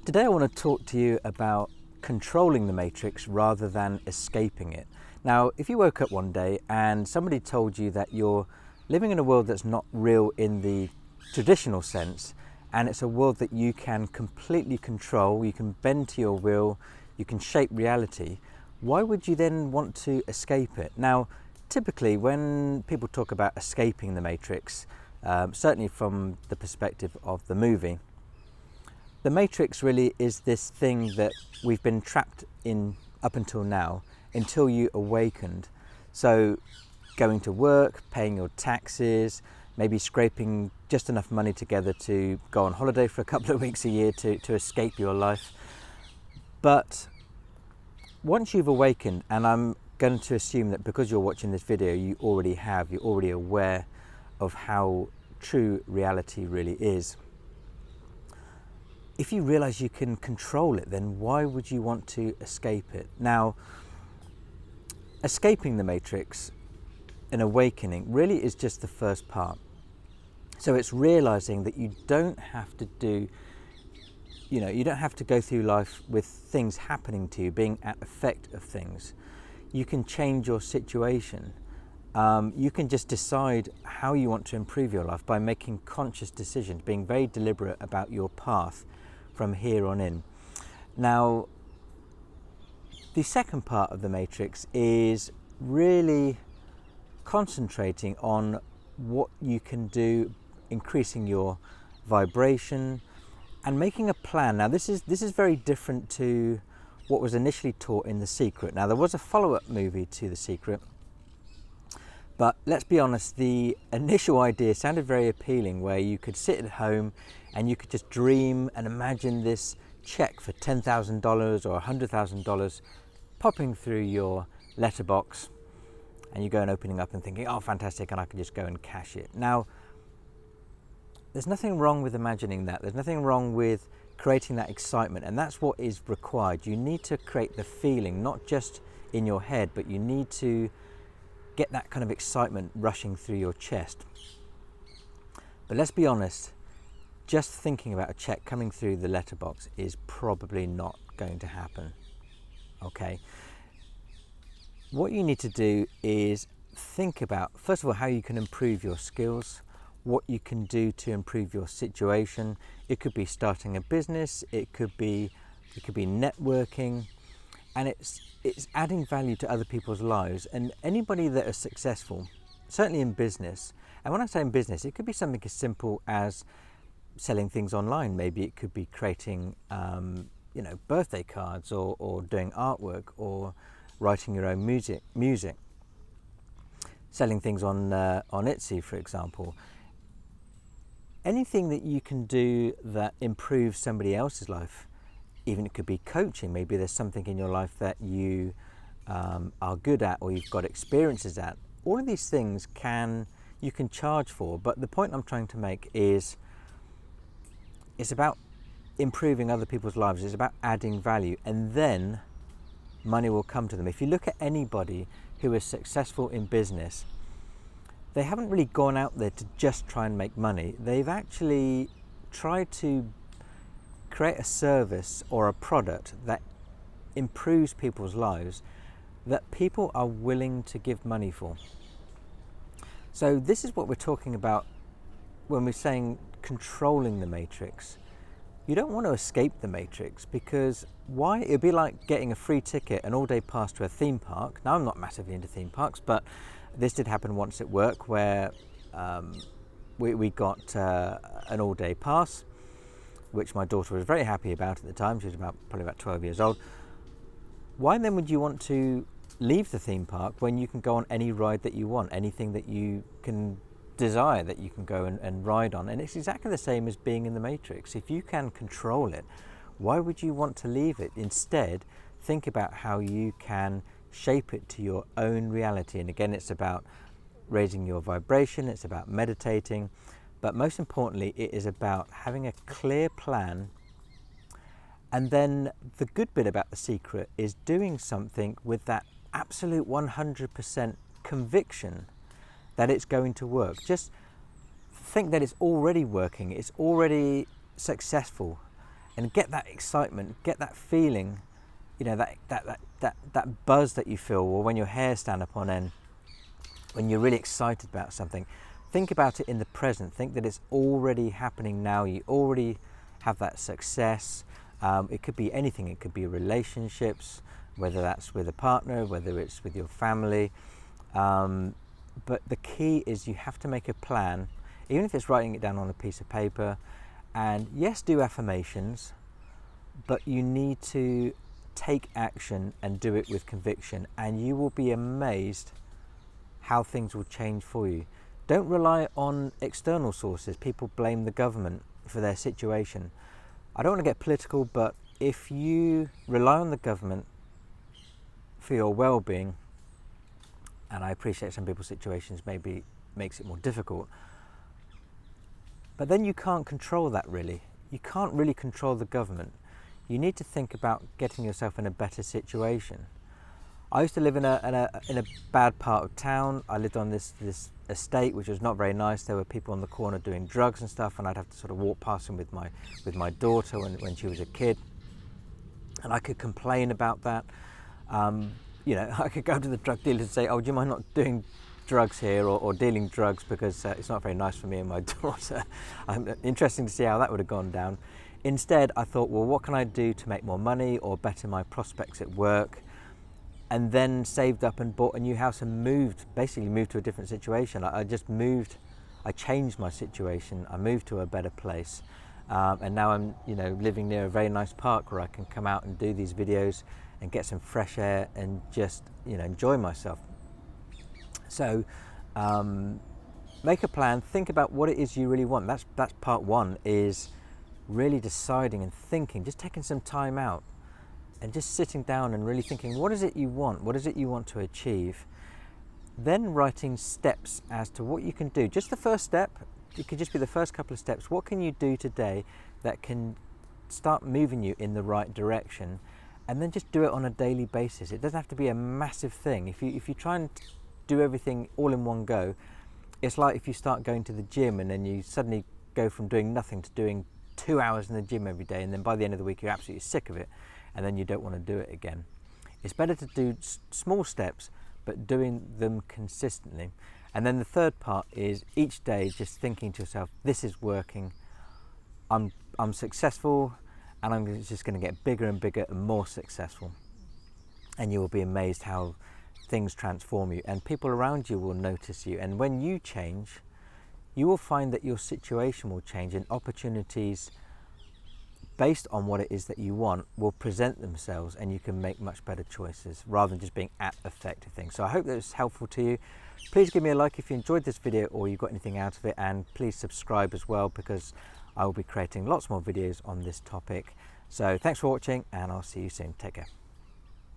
Today I want to talk to you about controlling the matrix rather than escaping it. Now, if you woke up one day and somebody told you that you're living in a world that's not real in the traditional sense, and it's a world that you can completely control, you can bend to your will, you can shape reality, why would you then want to escape it? Now, typically when people talk about escaping the matrix, certainly from the perspective of the movie, the matrix really is this thing that we've been trapped in up until now, until you awakened. So going to work, paying your taxes, maybe scraping just enough money together to go on holiday for a couple of weeks a year to escape your life. But once you've awakened, and I'm going to assume that because you're watching this video, you're already aware of how true reality really is. If you realize you can control it, then why would you want to escape it? Now, escaping the matrix and awakening really is just the first part. So it's realizing that you don't have to you don't have to go through life with things happening to you, being at effect of things. You can change your situation. You can just decide how you want to improve your life by making conscious decisions, being very deliberate about your path from here on in. Now, the second part of the matrix is really concentrating on what you can do, increasing your vibration and making a plan. Now, this is very different to what was initially taught in The Secret. Now, there was a follow-up movie to The Secret, but let's be honest, the initial idea sounded very appealing, where you could sit at home and you could just dream and imagine this check for $10,000 or $100,000 popping through your letterbox, and you go and opening up and thinking, oh, fantastic, and I can just go and cash it. Now, there's nothing wrong with imagining that. There's nothing wrong with creating that excitement, and that's what is required. You need to create the feeling, not just in your head, but you need to get that kind of excitement rushing through your chest. But let's be honest, just thinking about a check coming through the letterbox is probably not going to happen. Okay? What you need to do is think about, first of all, how you can improve your skills, what you can do to improve your situation. It could be starting a business, it could be networking, and it's adding value to other people's lives. And anybody that is successful, certainly in business, and when I say in business, it could be something as simple as selling things online. Maybe it could be creating birthday cards, or doing artwork, or writing your own music, selling things on Etsy, for example. Anything that you can do that improves somebody else's life. Even it could be coaching. Maybe there's something in your life that you are good at, or you've got experiences at. All of these things you can charge for, but the point I'm trying to make is it's about improving other people's lives. It's about adding value, and then money will come to them. If you look at anybody who is successful in business, they haven't really gone out there to just try and make money. They've actually tried to create a service or a product that improves people's lives, that people are willing to give money for. So this is what we're talking about when we're saying controlling the matrix. You don't want to escape the matrix, because why? It'd be like getting a free ticket, an all-day pass to a theme park. Now, I'm not massively into theme parks, but this did happen once at work, where we got an all-day pass, which my daughter was very happy about at the time. She was probably about 12 years old. Why then would you want to leave the theme park when you can go on any ride that you want, anything that you can desire that you can go and ride on? And it's exactly the same as being in the matrix. If you can control it, why would you want to leave it? Instead, think about how you can shape it to your own reality. And again, it's about raising your vibration, it's about meditating, but most importantly, it is about having a clear plan. And then the good bit about The Secret is doing something with that absolute 100% conviction that it's going to work. Just think that it's already working, it's already successful, and get that excitement, get that feeling, you know, that buzz that you feel, or when your hair stand up on end, when you're really excited about something. Think about it in the present. Think that it's already happening now. You already have that success. It could be anything. It could be relationships, whether that's with a partner, whether it's with your family. But the key is you have to make a plan, even if it's writing it down on a piece of paper. And yes, do affirmations, but you need to take action and do it with conviction, and you will be amazed how things will change for you. Don't rely on external sources. People blame the government for their situation. I don't want to get political, but if you rely on the government for your well-being, and I appreciate some people's situations maybe makes it more difficult, but then you can't control that really. You can't really control the government. You need to think about getting yourself in a better situation. I used to live in a bad part of town. I lived on this estate which was not very nice. There were people on the corner doing drugs and stuff, and I'd have to sort of walk past them with my daughter when she was a kid, and I could complain about that. You know, I could go to the drug dealer and say, "Oh, do you mind not doing drugs here, or dealing drugs, because it's not very nice for me and my daughter." Interesting to see how that would have gone down. Instead, I thought, well, what can I do to make more money or better my prospects at work? And then saved up and bought a new house and basically moved to a different situation. I just moved, I changed my situation. I moved to a better place. And now I'm, you know, living near a very nice park where I can come out and do these videos and get some fresh air and just, you know, enjoy myself. So make a plan, think about what it is you really want. That's part one, is really deciding and thinking, just taking some time out and just sitting down and really thinking, what is it you want? What is it you want to achieve? Then writing steps as to what you can do. Just the first step, it could just be the first couple of steps. What can you do today that can start moving you in the right direction? And then just do it on a daily basis. It doesn't have to be a massive thing. If you try and do everything all in one go, it's like if you start going to the gym and then you suddenly go from doing nothing to doing 2 hours in the gym every day, and then by the end of the week you're absolutely sick of it, and then you don't want to do it again. It's better to do small steps, but doing them consistently. And then the third part is each day just thinking to yourself, this is working, I'm successful, and I'm just going to get bigger and bigger and more successful. And you will be amazed how things transform you, and people around you will notice you. And when you change, you will find that your situation will change, and opportunities based on what it is that you want will present themselves, and you can make much better choices rather than just being at effective things. So I hope that was helpful to you. Please give me a like if you enjoyed this video or you got anything out of it, and please subscribe as well, because I will be creating lots more videos on this topic. So thanks for watching, and I'll see you soon. Take care.